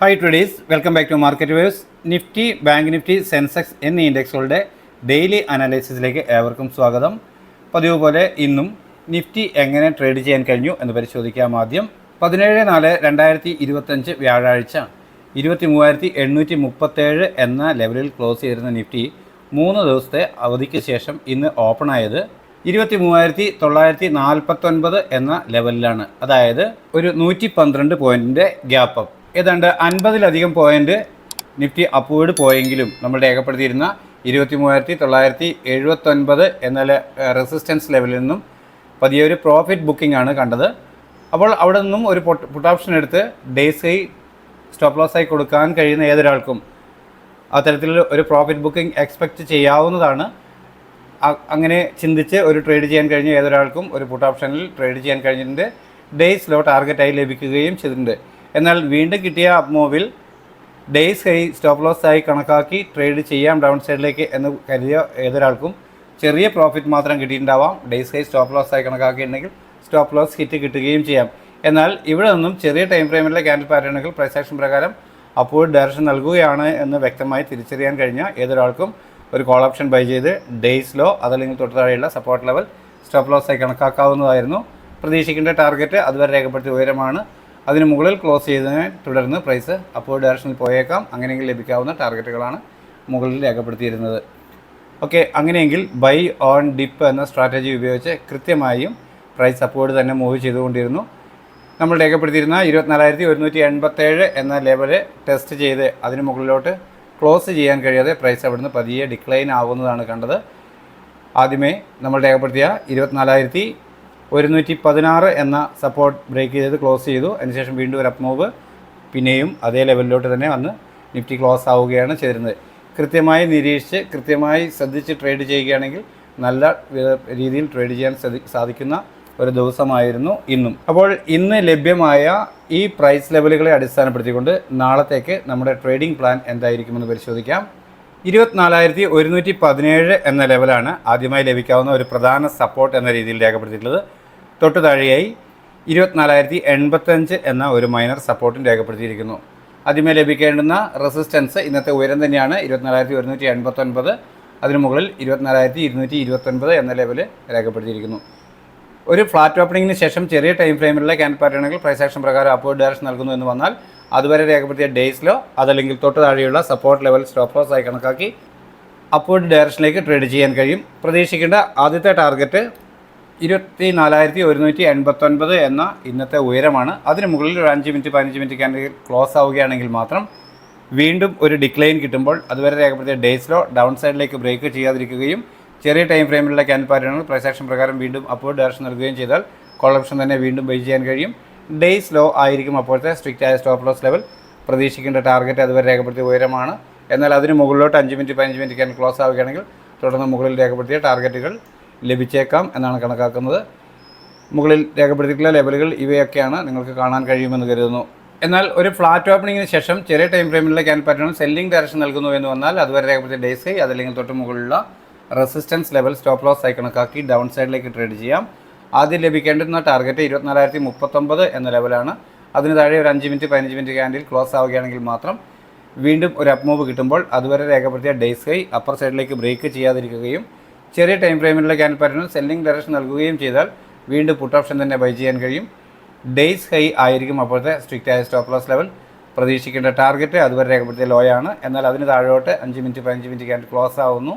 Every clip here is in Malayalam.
Hi traders, welcome back to market waves. Nifty, bank Nifty, Sensex എന്നീ ഇൻഡെക്സുകളുടെ ഡെയിലി അനാലിസിസിലേക്ക് ഏവർക്കും സ്വാഗതം. പതിവ് പോലെ ഇന്നും നിഫ്റ്റി എങ്ങനെ ട്രേഡ് ചെയ്യാൻ കഴിഞ്ഞു എന്ന് പരിശോധിക്കാം. ആദ്യം 17/4/2025 വ്യാഴാഴ്ച 23,837 എന്ന ലെവലിൽ ക്ലോസ് ചെയ്തിരുന്ന നിഫ്റ്റി 3 ദിവസത്തെ അവധിക്ക് ശേഷം ഇന്ന് ഓപ്പൺ ആയത് 23,949 എന്ന ലെവലിലാണ്. അതായത് ഒരു 112 പോയിൻറ്റിൻ്റെ ഗ്യാപ്പ് അപ്പ്. ഏതാണ്ട് 50-ലധികം പോയിൻ്റ് നിഫ്റ്റി അപ്വേഡ് പോയെങ്കിലും നമ്മൾ രേഖപ്പെടുത്തിയിരുന്ന 23,979 എന്ന റെസിസ്റ്റൻസ് ലെവലിൽ നിന്നും പതിയെ ഒരു പ്രോഫിറ്റ് ബുക്കിംഗ് ആണ് കണ്ടത്. അപ്പോൾ അവിടെ നിന്നും ഒരു പുട്ട് ഓപ്ഷൻ എടുത്ത് ഡേയ്സ് ഹൈ സ്റ്റോപ്പ് ലോസ് ആയി കൊടുക്കാൻ കഴിയുന്ന ഏതൊരാൾക്കും അത്തരത്തിൽ ഒരു പ്രോഫിറ്റ് ബുക്കിംഗ് എക്സ്പെക്റ്റ് ചെയ്യാവുന്നതാണ്. അങ്ങനെ ചിന്തിച്ച് ഒരു ട്രേഡ് ചെയ്യാൻ കഴിഞ്ഞ ഏതൊരാൾക്കും ഒരു പുട്ട് ഓപ്ഷനിൽ ട്രേഡ് ചെയ്യാൻ കഴിഞ്ഞിട്ടുണ്ട്. ഡേയ്സ് ലോ ടാർഗറ്റായി ലഭിക്കുകയും ചെയ്തിട്ടുണ്ട്. എന്നാൽ വീണ്ടും കിട്ടിയ അപ്മൂവിൽ ഡേയ്സ് ഹൈ സ്റ്റോപ്പ് ലോസ് ആയി കണക്കാക്കി ട്രേഡ് ചെയ്യാം ഡൗൺ സൈഡിലേക്ക് എന്ന് കരുതിയ ഏതൊരാൾക്കും ചെറിയ പ്രോഫിറ്റ് മാത്രം കിട്ടിയിട്ടുണ്ടാവാം. ഡേയ്സ് ഹൈ സ്റ്റോപ്പ് ലോസ് ആയി കണക്കാക്കിയിട്ടുണ്ടെങ്കിൽ സ്റ്റോപ്പ് ലോസ് ഹിറ്റ് കിട്ടുകയും ചെയ്യാം. എന്നാൽ ഇവിടെ നിന്നും ചെറിയ ടൈം ഫ്രെയിമിലെ ക്യാൻഡിൽ പാറ്റേണുകൾ പ്രൈസ് ആക്ഷൻ പ്രകാരം അപ്വേർഡ് ഡയറക്ഷൻ നൽകുകയാണ് എന്ന് വ്യക്തമായി തിരിച്ചറിയാൻ കഴിഞ്ഞ ഏതൊരാൾക്കും ഒരു കോൾ ഓപ്ഷൻ ബൈ ചെയ്ത് ഡേയ്സ് ലോ അതല്ലെങ്കിൽ തൊട്ട് താഴെയുള്ള സപ്പോർട്ട് ലെവൽ സ്റ്റോപ്പ് ലോസ് ആയി കണക്കാക്കാവുന്നതായിരുന്നു. പ്രതീക്ഷിക്കേണ്ട ടാർഗറ്റ് അതുവരെ രേഖപ്പെടുത്തിയ ഉയരമാണ്. അതിന് മുകളിൽ ക്ലോസ് ചെയ്തതിനെ തുടർന്ന് പ്രൈസ് അപ്വേർഡ് ഡയറക്ഷനിൽ പോയേക്കാം. അങ്ങനെയെങ്കിൽ ലഭിക്കാവുന്ന ടാർഗറ്റുകളാണ് മുകളിൽ രേഖപ്പെടുത്തിയിരുന്നത്. ഓക്കെ, അങ്ങനെയെങ്കിൽ ബൈ ഓൺ ഡിപ്പ് എന്ന സ്ട്രാറ്റജി ഉപയോഗിച്ച് കൃത്യമായും പ്രൈസ് അപ്വേർഡ് തന്നെ മൂവ് ചെയ്തുകൊണ്ടിരുന്നു. നമ്മൾ രേഖപ്പെടുത്തിയിരുന്ന 24,187 എന്ന ലെവല് ടെസ്റ്റ് ചെയ്ത് അതിന് മുകളിലോട്ട് ക്ലോസ് ചെയ്യാൻ കഴിയാതെ പ്രൈസ് അവിടുന്ന് പതിയെ ഡിക്ലൈൻ ആവുന്നതാണ് കണ്ടത്. ആദ്യമേ നമ്മൾ രേഖപ്പെടുത്തിയ 24,116 എന്ന സപ്പോർട്ട് ബ്രേക്ക് ചെയ്ത് ക്ലോസ് ചെയ്തു. അതിനുശേഷം വീണ്ടും ഒരു അപ്പ് മൂവ്, പിന്നെയും അതേ ലെവലിലോട്ട് തന്നെ വന്ന് നിഫ്റ്റി ക്ലോസ് ആവുകയാണ് ചെയ്തിരുന്നത്. കൃത്യമായി നിരീക്ഷിച്ച് കൃത്യമായി ശ്രദ്ധിച്ച് ട്രേഡ് ചെയ്യുകയാണെങ്കിൽ നല്ല രീതിയിൽ ട്രേഡ് ചെയ്യാൻ സാധിക്കുന്ന ഒരു ദിവസമായിരുന്നു ഇന്നും. അപ്പോൾ ഇന്ന് ലഭ്യമായ ഈ പ്രൈസ് ലെവലുകളെ അടിസ്ഥാനപ്പെടുത്തിക്കൊണ്ട് നാളത്തേക്ക് നമ്മുടെ ട്രേഡിംഗ് പ്ലാൻ എന്തായിരിക്കുമെന്ന് പരിശോധിക്കാം. 24,117 എന്ന ലെവലാണ് ആദ്യമായി ലഭിക്കാവുന്ന ഒരു പ്രധാന സപ്പോർട്ട് എന്ന രീതിയിൽ രേഖപ്പെടുത്തിയിട്ടുള്ളത്. തൊട്ട് താഴെയായി 24,085 എന്ന ഒരു മൈനർ സപ്പോർട്ടും രേഖപ്പെടുത്തിയിരിക്കുന്നു. ആദ്യമേ ലഭിക്കേണ്ടുന്ന റെസിസ്റ്റൻസ് ഇന്നത്തെ ഉയരം തന്നെയാണ് 24,189. അതിനു മുകളിൽ 24,229 എന്ന ലെവല് രേഖപ്പെടുത്തിയിരിക്കുന്നു. ഒരു ഫ്ലാറ്റ് ഓപ്പണിങ്ങിന് ശേഷം ചെറിയ ടൈം ഫ്രെയിമിലുള്ള ക്യാൻഡിൽ പാറ്റേണുകൾ പ്രൈസ് ആക്ഷൻ പ്രകാരം അപ്വേർഡ് ഡയറക്ഷൻ നൽകുന്നു എന്ന് വന്നാൽ അതുവരെ രേഖപ്പെടുത്തിയ ഡേയ്സിലോ അതല്ലെങ്കിൽ തൊട്ട് താഴെയുള്ള സപ്പോർട്ട് ലെവൽ സ്റ്റോപ്പ് ലോസ് ആയി കണക്കാക്കി അപ്വേർഡ് ഡയറക്ഷനിലേക്ക് ട്രേഡ് ചെയ്യാൻ കഴിയും. പ്രതീക്ഷിക്കേണ്ട ആദ്യത്തെ ടാർഗറ്റ് 24,189 എന്ന ഇന്നത്തെ ഉയരമാണ്. അതിന് മുകളിൽ ഒരു 5 മിനിറ്റ് 15 മിനിറ്റ് ക്യാൻഡിൽ ക്ലോസ് ആവുകയാണെങ്കിൽ മാത്രം വീണ്ടും ഒരു ഡിക്ലൈൻ കിട്ടുമ്പോൾ അതുവരെ രേഖപ്പെടുത്തിയ ഡേയ്സിലോ ഡൗൺ സൈഡിലേക്ക് ബ്രേക്ക് ചെയ്യാതിരിക്കുകയും ചെറിയ ടൈം ഫ്രെയിമിലുള്ള ക്യാൻഡിൽ പാറ്റേണുകൾ പ്രൈസ് ആക്ഷൻ പ്രകാരം വീണ്ടും അപ്വേർഡ് ഡയറക്ഷൻ നൽകുകയും ചെയ്താൽ കോൾ ഓപ്ഷൻ തന്നെ വീണ്ടും ബൈ ചെയ്യാൻ കഴിയും. ഡേയ്സ് ലോ ആയിരിക്കും അപ്പോഴത്തെ സ്ട്രിക്റ്റ് ആയ സ്റ്റോപ്പ് ലോസ് ലെവൽ. പ്രതീക്ഷിക്കേണ്ട ടാർഗറ്റ് അതുവരെ രേഖപ്പെടുത്തിയ ഉയരമാണ്. എന്നാൽ അതിന് മുകളിലോട്ട് 5 മിനിറ്റ് 15 മിനിറ്റ് ക്യാൻഡിൽ ക്ലോസ് ആവുകയാണെങ്കിൽ തുടർന്ന് മുകളിൽ രേഖപ്പെടുത്തിയ ടാർഗറ്റുകൾ ലഭിച്ചേക്കാം എന്നാണ് കണക്കാക്കുന്നത്. മുകളിൽ രേഖപ്പെടുത്തിയിട്ടുള്ള ലെവലുകൾ ഇവയൊക്കെയാണ് നിങ്ങൾക്ക് കാണാൻ കഴിയുമെന്ന് കരുതുന്നു. എന്നാൽ ഒരു ഫ്ലാറ്റ് ഓപ്പണിങ്ങിന് ശേഷം ചെറിയ ടൈം ഫ്രെയിമിലുള്ള ക്യാൻഡിൽ പാറ്റേൺ സെല്ലിംഗ് ഡയറക്ഷൻ നൽകുന്നു എന്ന് വന്നാൽ അതുവരെ രേഖപ്പെടുത്തിയ ഡേയ്സ് ഹൈ അതല്ലെങ്കിൽ തൊട്ട് മുകളിലുള്ള റെസിസ്റ്റൻസ് ലെവൽ സ്റ്റോപ്പ് ലോസ് ആയി കണക്കാക്കി ഡൗൺ സൈഡിലേക്ക് ട്രേഡ് ചെയ്യാം. ആദ്യം ലഭിക്കേണ്ടുന്ന ടാർഗറ്റ് 24,039 എന്ന ലെവലാണ്. അതിന് താഴെ ഒരു 5 മിനിറ്റ് 15 മിനിറ്റ് ക്യാൻഡിൽ ക്ലോസ് ആവുകയാണെങ്കിൽ മാത്രം വീണ്ടും ഒരു അപ്പ് മൂവ് കിട്ടുമ്പോൾ അതുവരെ രേഖപ്പെടുത്തിയ ഡേയ്സ് ഹൈ അപ്പർ സൈഡിലേക്ക് ബ്രേക്ക് ചെയ്യാതിരിക്കുകയും ചെറിയ ടൈം ഫ്രെയിമിലുള്ള ക്യാൻഡിൽ പാറ്റേണിൽ സെല്ലിംഗ് ഡയറക്ഷൻ നൽകുകയും ചെയ്താൽ വീണ്ടും പുട്ട് ഓപ്ഷൻ തന്നെ ബൈ ചെയ്യാൻ കഴിയും. ഡേയ്സ് ഹൈ ആയിരിക്കും അപ്പോഴത്തെ സ്ട്രിക്റ്റ് ആയ സ്റ്റോപ്പ് ലോസ് ലെവൽ. പ്രതീക്ഷിക്കേണ്ട ടാർഗറ്റ് അതുവരെ രേഖപ്പെടുത്തിയ ലോ ആണ്. എന്നാൽ അതിന് താഴോട്ട് 5 മിനിറ്റ് 15 മിനിറ്റ് ക്യാൻഡിൽ ക്ലോസ് ആവുന്നു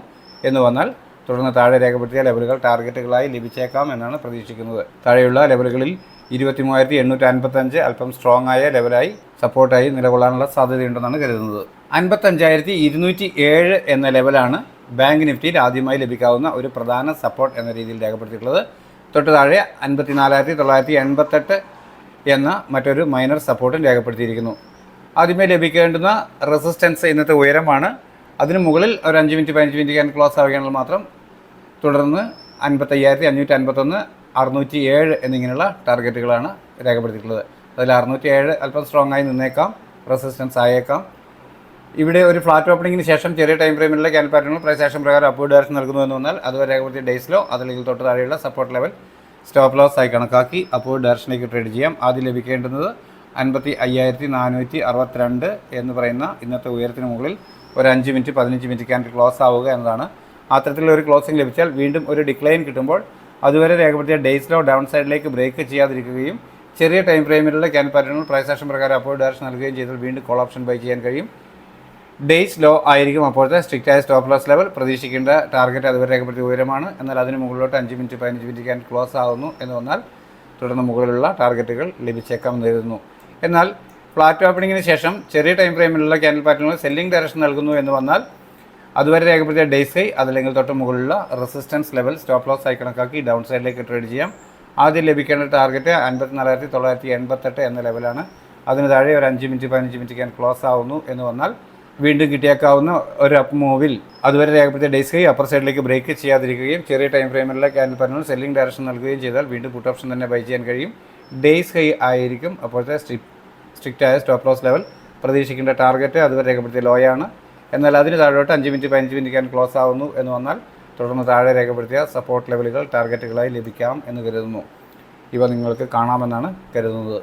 എന്ന് വന്നാൽ തുടർന്ന് താഴെ രേഖപ്പെടുത്തിയ ലെവലുകൾ ടാർഗറ്റുകളായി ലഭിച്ചേക്കാം എന്നാണ് പ്രതീക്ഷിക്കുന്നത്. താഴെയുള്ള ലെവലുകളിൽ 23,855 അല്പം സ്ട്രോങ് ആയ ലെവലായി സപ്പോർട്ടായി നിലകൊള്ളാനുള്ള സാധ്യതയുണ്ടെന്നാണ് കരുതുന്നത്. 55,207 എന്ന ലെവലാണ് ബാങ്ക് നിഫ്റ്റിയിൽ ആദ്യമായി ലഭിക്കാവുന്ന ഒരു പ്രധാന സപ്പോർട്ട് എന്ന രീതിയിൽ രേഖപ്പെടുത്തിയിട്ടുള്ളത്. തൊട്ട് താഴെ 54,988 എന്ന മറ്റൊരു മൈനർ സപ്പോർട്ടും രേഖപ്പെടുത്തിയിരിക്കുന്നു. ആദ്യമേ ലഭിക്കേണ്ടുന്ന റെസിസ്റ്റൻസ് ഇന്നത്തെ ഉയരമാണ്. അതിന് മുകളിൽ ഒരു 5 മിനിറ്റ് 15 മിനിറ്റ് ക്യാൻ ക്ലോസ് ആവുകയാണെങ്കിൽ മാത്രം തുടർന്ന് 55,551 607 എന്നിങ്ങനെയുള്ള ടാർഗറ്റുകളാണ് രേഖപ്പെടുത്തിയിട്ടുള്ളത്. അതിൽ 607 അല്പം സ്ട്രോങ് ആയി നിന്നേക്കാം, റെസിസ്റ്റൻസ് ആയേക്കാം. ഇവിടെ ഒരു ഫ്ലാറ്റ് ഓപ്പണിങ്ങിന് ശേഷം ചെറിയ ടൈം ഫ്രെയിമിലുള്ള ക്യാൻഡിൽ പാറ്റേണുകൾ പ്രൈസ് ആക്ഷൻ പ്രകാരം അപ്വേർഡ് ഡയറക്ഷൻ നൽകുന്നു എന്ന് വന്നാൽ അതുവരെ രേഖപ്പെടുത്തിയ ഡേയ്സിലോ അതല്ലെങ്കിൽ തൊട്ട് താഴെയുള്ള സപ്പോർട്ട് ലെവൽ സ്റ്റോപ്പ് ലോസ് ആയി കണക്കാക്കി അപ്വേർഡ് ഡയറക്ഷനിലേക്ക് ട്രേഡ് ചെയ്യാം. ആദ്യം ലഭിക്കേണ്ടുന്നത് 55,462 എന്ന് പറയുന്ന ഇന്നത്തെ ഉയരത്തിന് മുകളിൽ ഒരു 5 മിനിറ്റ് 15 മിനിറ്റ് ക്യാൻഡിൽ ക്ലോസ് ആവുക എന്നതാണ്. അത്തരത്തിലുള്ള ഒരു ക്ലോസിംഗ് ലഭിച്ചാൽ വീണ്ടും ഒരു ഡിക്ലൈൻ കിട്ടുമ്പോൾ അതുവരെ രേഖപ്പെടുത്തിയ ഡേയ്സിലോ ഡൗൺ സൈഡിലേക്ക് ബ്രേക്ക് ചെയ്യാതിരിക്കുകയും ചെറിയ ടൈം ഫ്രെയിമിലുള്ള ക്യാൻഡിൽ പാറ്റേണുകൾ പ്രൈസ് ആക്ഷൻ പ്രകാരം അപ്വേർഡ് ഡയറക്ഷൻ നൽകുകയും ചെയ്താൽ വീണ്ടും കോൾ ഓപ്ഷൻ ബൈ ചെയ്യാൻ കഴിയും. ഡേയ്സ് ലോ ആയിരിക്കും അപ്പോഴത്തെ സ്ട്രിക്റ്റായ സ്റ്റോപ്പ് ലോസ് ലെവൽ. പ്രതീക്ഷിക്കേണ്ട ടാർഗറ്റ് അതുവരെ രേഖപ്പെടുത്തിയ ഉയരമാണ്. എന്നാൽ അതിന് മുകളിലോട്ട് 5 മിനിറ്റ് 15 മിനിറ്റ് ക്യാൻഡിൽ ക്ലോസ് ആകുന്നു എന്ന് വന്നാൽ തുടർന്ന് മുകളിലുള്ള ടാർഗറ്റുകൾ ലഭിച്ചേക്കാമെന്ന് കരുതുന്നു. എന്നാൽ ഫ്ലാറ്റ് ഓപ്പണിങ്ങിന് ശേഷം ചെറിയ ടൈം ഫ്രെയിമിലുള്ള ക്യാൻഡിൽ പാറ്റേണുകൾ സെല്ലിംഗ് ഡയറക്ഷൻ നൽകുന്നു എന്ന് വന്നാൽ അതുവരെ രേഖപ്പെടുത്തിയ ഡേയ്സ് ഹൈ അതല്ലെങ്കിൽ തൊട്ട് മുകളിലുള്ള റെസിസ്റ്റൻസ് ലെവൽ സ്റ്റോപ്പ് ലോസ് ആയി കണക്കാക്കി ഡൗൺ സൈഡിലേക്ക് ട്രേഡ് ചെയ്യാം. ആദ്യം ലഭിക്കേണ്ട ടാർഗറ്റ് 54,988 എന്ന ലെവലാണ്. അതിന് താഴെ ഒരു 5 മിനിറ്റ് 15 മിനിറ്റ് ക്യാൻഡിൽ ക്ലോസ് ആവുന്നു എന്ന് വന്നാൽ വീണ്ടും കിട്ടിയേക്കാവുന്ന ഒരു അപ്പ് മൂവിൽ അതുവരെ രേഖപ്പെടുത്തിയ ഡേയ്സ് ഹൈ അപ്പർ സൈഡിലേക്ക് ബ്രേക്ക് ചെയ്യാതിരിക്കുകയും ചെറിയ ടൈം ഫ്രെയിമിലുള്ള ക്യാൻഡിൽ പാറ്റേണുകൾ സെല്ലിംഗ് ഡയറക്ഷൻ നൽകുകയും ചെയ്താൽ വീണ്ടും പുട്ട് ഓപ്ഷൻ തന്നെ ബൈ ചെയ്യാൻ കഴിയും. ഡേയ്സ് ഹൈ ആയിരിക്കും അപ്പോഴത്തെ സ്ട്രിക്റ്റായ സ്റ്റോപ്പ് ലോസ് ലെവൽ. പ്രതീക്ഷിക്കേണ്ട ടാർഗറ്റ് അതുവരെ രേഖപ്പെടുത്തിയ ലോയാണ്. എന്നാൽ അതിന് താഴോട്ട് 5 മിനിറ്റ് 15 മിനിറ്റ് ക്യാൻഡിൽ ക്ലോസ് ആവുന്നു എന്ന് വന്നാൽ തുടർന്ന് താഴെ രേഖപ്പെടുത്തിയ സപ്പോർട്ട് ലെവലുകൾ ടാർഗറ്റുകളായി ലഭിക്കാം എന്ന് കരുതുന്നു. ഇവ നിങ്ങൾക്ക് കാണാമെന്നാണ് കരുതുന്നത്.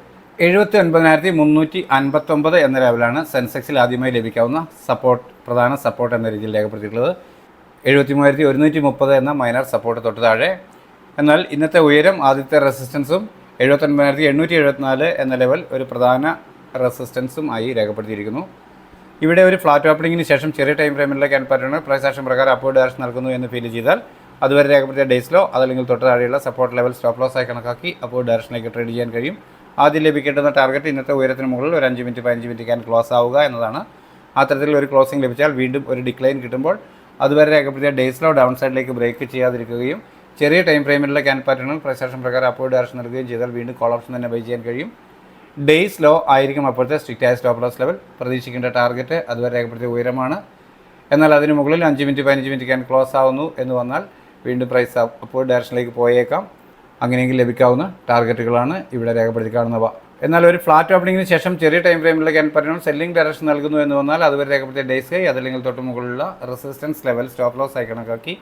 79,359 എന്ന ലെവലാണ് സെൻസെക്സിൽ ആദ്യമായി ലഭിക്കാവുന്ന പ്രധാന സപ്പോർട്ട് എന്ന രീതിയിൽ രേഖപ്പെടുത്തിയിട്ടുള്ളത്. 73,130 എന്ന മൈനർ സപ്പോർട്ട് തൊട്ട് താഴെ. എന്നാൽ ഇന്നത്തെ ഉയരം ആദ്യത്തെ റെസിസ്റ്റൻസും 79,874 എന്ന ലെവൽ ഒരു പ്രധാന റെസിസ്റ്റൻസും ആയി രേഖപ്പെടുത്തിയിരിക്കുന്നു. ഇവിടെ ഒരു ഫ്ലാറ്റ് ഓപ്പണിങ്ങിന് ശേഷം ചെറിയ ടൈം ഫ്രെയിമിലുള്ള ക്യാൻഡിൽ പാറ്റേണുകൾ പ്രൈസ് ആക്ഷൻ പ്രകാരം അപ്വേർഡ് ഡയറക്ഷൻ നൽകുന്നു എന്ന് ഫീൽ ചെയ്താൽ അതുവരെ രേഖപ്പെടുത്തിയ ഡേയ്സിലോ അതല്ലെങ്കിൽ തൊട്ട് താഴെയുള്ള സപ്പോർട്ട് ലെവൽ സ്റ്റോപ്പ് ലോസ് ആയി കണക്കാക്കി അപ്വേർഡ് ഡയറക്ഷനിലേക്ക് ട്രേഡ് ചെയ്യാൻ കഴിയും. ആദ്യം ലഭിക്കേണ്ടുന്ന ടാർഗറ്റ് ഇന്നത്തെ ഉയരത്തിന് മുകളിൽ ഒരു 5 മിനിറ്റ് 15 മിനിറ്റ് ക്യാൻഡിൽ ക്ലോസ് ആവുക എന്നതാണ്. അത്തരത്തിൽ ഒരു ക്ലോസിംഗ് ലഭിച്ചാൽ വീണ്ടും ഒരു ഡിക്ലൈൻ കിട്ടുമ്പോൾ അതുവരെ രേഖപ്പെടുത്തിയ ഡേയ്സിലോ ഡൗൺ സൈഡിലേക്ക് ബ്രേക്ക് ചെയ്യാതിരിക്കുകയും ചെറിയ ടൈം ഫ്രെയിമിലുള്ള ക്യാൻഡിൽ പാറ്റേണുകൾ പ്രൈസ് ആക്ഷൻ പ്രകാരം അപ്വേർഡ് ഡയറക്ഷൻ നൽകുകയും ചെയ്താൽ വീണ്ടും കോൾ ഓപ്ഷൻ തന്നെ ബൈ ചെയ്യാൻ കഴിയും. ഡേയ്സ് ലോ ആയിരിക്കും അപ്പോഴത്തെ സ്ട്രിക്റ്റായ സ്റ്റോപ്പ് ലോസ് ലെവൽ. പ്രതീക്ഷിക്കേണ്ട ടാർഗറ്റ് അതുവരെ രേഖപ്പെടുത്തിയ ഉയരമാണ്. എന്നാൽ അതിന് മുകളിൽ 5 മിനിറ്റ് 15 മിനിറ്റ് ക്യാൻഡിൽ ക്ലോസ് ആവുന്നു എന്ന് വന്നാൽ വീണ്ടും പ്രൈസ് അപ്വേർഡ് ഡയറക്ഷനിലേക്ക് പോയേക്കാം. അങ്ങനെയെങ്കിൽ ലഭിക്കാവുന്ന ടാർഗറ്റുകളാണ് ഇവിടെ രേഖപ്പെടുത്തി കാണുന്നവ. എന്നാൽ ഒരു ഫ്ലാറ്റ് ഓപ്പണിങ്ങിന് ശേഷം ചെറിയ ടൈം ഫ്രെയിമിലുള്ള ക്യാൻഡിൽ പാറ്റേണുകൾ സെല്ലിംഗ് ഡയറക്ഷൻ നൽകുന്നു എന്ന് വന്നാൽ അതുവരെ രേഖപ്പെടുത്തിയ ഡേയ്സ് ഹൈ അതല്ലെങ്കിൽ തൊട്ട് മുകളിലുള്ള റെസിസ്റ്റൻസ് ലെവൽ സ്റ്റോപ്പ് ലോസ് ആയി കണക്കാക്കി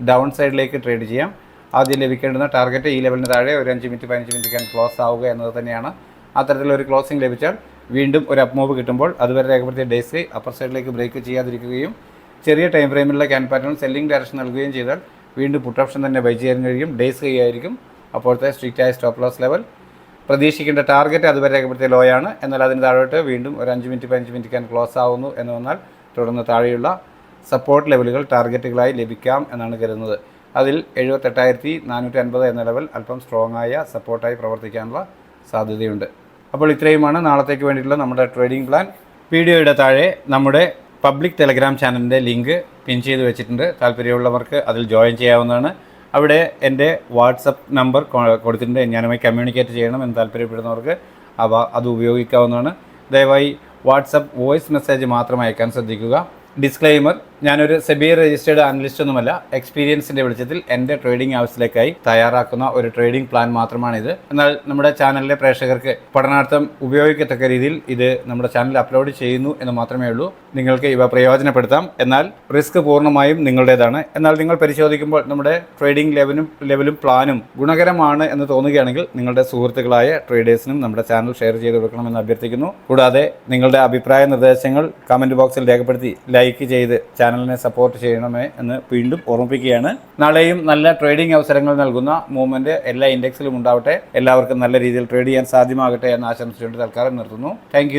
ഡൗൺ സൈഡിലേക്ക് ട്രേഡ് ചെയ്യാം. ആദ്യം ലഭിക്കേണ്ടുന്ന ടാർഗറ്റ് ഈ ലെവലിന് താഴെ ഒരു 5 മിനിറ്റ് 15 മിനിറ്റ് ക്യാൻഡിൽ ക്ലോസ് ആവുക എന്നത് തന്നെയാണ്. അത്തരത്തിലൊരു ക്ലോസിംഗ് ലഭിച്ചാൽ വീണ്ടും ഒരു അപ്പ് മൂവ് കിട്ടുമ്പോൾ അതുവരെ രേഖപ്പെടുത്തിയ ഡേയ്സ് ഹൈ അപ്പർ സൈഡിലേക്ക് ബ്രേക്ക് ചെയ്യാതിരിക്കുകയും ചെറിയ ടൈം ഫ്രെയിമിലുള്ള ക്യാൻഡിൽ പാറ്റേൺ സെല്ലിംഗ് ഡയറക്ഷൻ നൽകുകയും ചെയ്താൽ വീണ്ടും പുട്ട് ഓപ്ഷൻ തന്നെ ബൈ ചെയ്യാൻ കഴിയും. ഡേയ്സ് ഹൈ ആയിരിക്കും അപ്പോഴത്തെ സ്ട്രിക്റ്റായ സ്റ്റോപ്പ് ലോസ് ലെവൽ. പ്രതീക്ഷിക്കേണ്ട ടാർഗറ്റ് അതുവരെ രേഖപ്പെടുത്തിയ ലോയാണ്. എന്നാൽ അതിന് താഴോട്ട് വീണ്ടും ഒരു 5 മിനിറ്റ് 15 മിനിറ്റ് ക്യാൻഡിൽ ക്ലോസ് ആവുന്നു എന്ന് വന്നാൽ തുടർന്ന് താഴെയുള്ള സപ്പോർട്ട് ലെവലുകൾ ടാർഗറ്റുകളായി ലഭിക്കാം എന്നാണ് കരുതുന്നത്. അതിൽ 78,450 എന്ന ലെവൽ അല്പം സ്ട്രോങ് ആയ സപ്പോർട്ടായി പ്രവർത്തിക്കാനുള്ള സാധ്യതയുണ്ട്. അപ്പോൾ ഇത്രയുമാണ് നാളത്തേക്ക് വേണ്ടിയിട്ടുള്ള നമ്മുടെ ട്രേഡിംഗ് പ്ലാൻ. വീഡിയോയുടെ താഴെ നമ്മുടെ പബ്ലിക് ടെലഗ്രാം ചാനലിൻ്റെ ലിങ്ക് പിൻ ചെയ്ത് വെച്ചിട്ടുണ്ട്. താല്പര്യമുള്ളവർക്ക് അതിൽ ജോയിൻ ചെയ്യാവുന്നതാണ്. അവിടെ എൻ്റെ വാട്സപ്പ് നമ്പർ കൊടുത്തിട്ടുണ്ട്. ഞാനുമായി കമ്മ്യൂണിക്കേറ്റ് ചെയ്യണം എന്ന് താല്പര്യപ്പെടുന്നവർക്ക് അത് ഉപയോഗിക്കാവുന്നതാണ്. ദയവായി വാട്സപ്പ് വോയിസ് മെസ്സേജ് മാത്രം അയക്കാൻ ശ്രദ്ധിക്കുക. ഡിസ്ക്ലെയിമർ: ഞാനൊരു സെബി രജിസ്റ്റേർഡ് അനലിസ്റ്റ് ഒന്നുമല്ല. എക്സ്പീരിയൻസിൻ്റെ വെളിച്ചത്തിൽ എൻ്റെ ട്രേഡിംഗ് ആവശ്യത്തിലേക്കായി തയ്യാറാക്കുന്ന ഒരു ട്രേഡിംഗ് പ്ലാൻ മാത്രമാണിത്. എന്നാൽ നമ്മുടെ ചാനലിലെ പ്രേക്ഷകർക്ക് പഠനാർത്ഥം ഉപയോഗിക്കത്തക്ക രീതിയിൽ ഇത് നമ്മുടെ ചാനലിൽ അപ്ലോഡ് ചെയ്യുന്നു എന്ന് മാത്രമേ ഉള്ളൂ. നിങ്ങൾക്ക് ഇവ പ്രയോജനപ്പെടുത്താം. എന്നാൽ റിസ്ക് പൂർണ്ണമായും നിങ്ങളുടേതാണ്. എന്നാൽ നിങ്ങൾ പരിശോധിക്കുമ്പോൾ നമ്മുടെ ട്രേഡിംഗ് ലെവലും പ്ലാനും ഗുണകരമാണ് എന്ന് തോന്നുകയാണെങ്കിൽ നിങ്ങളുടെ സുഹൃത്തുക്കളായ ട്രേഡേഴ്സിനും നമ്മുടെ ചാനൽ ഷെയർ ചെയ്ത് കൊടുക്കണമെന്ന് അഭ്യർത്ഥിക്കുന്നു. കൂടാതെ നിങ്ങളുടെ അഭിപ്രായ നിർദ്ദേശങ്ങൾ കമൻറ്റ് ബോക്സിൽ രേഖപ്പെടുത്തി ലൈക്ക് ചെയ്ത് ചാനലിനെ സപ്പോർട്ട് ചെയ്യണമേ എന്ന് വീണ്ടും ഓർമ്മിപ്പിക്കുകയാണ്. നാളെയും നല്ല ട്രേഡിംഗ് അവസരങ്ങൾ നൽകുന്ന മൂവ്മെൻറ്റ് എല്ലാ ഇൻഡെക്സിലും ഉണ്ടാവട്ടെ. എല്ലാവർക്കും നല്ല രീതിയിൽ ട്രേഡ് ചെയ്യാൻ സാധ്യമാകട്ടെ എന്ന് ആശംസിച്ചുകൊണ്ട് തൽക്കാലം നിർത്തുന്നു. താങ്ക്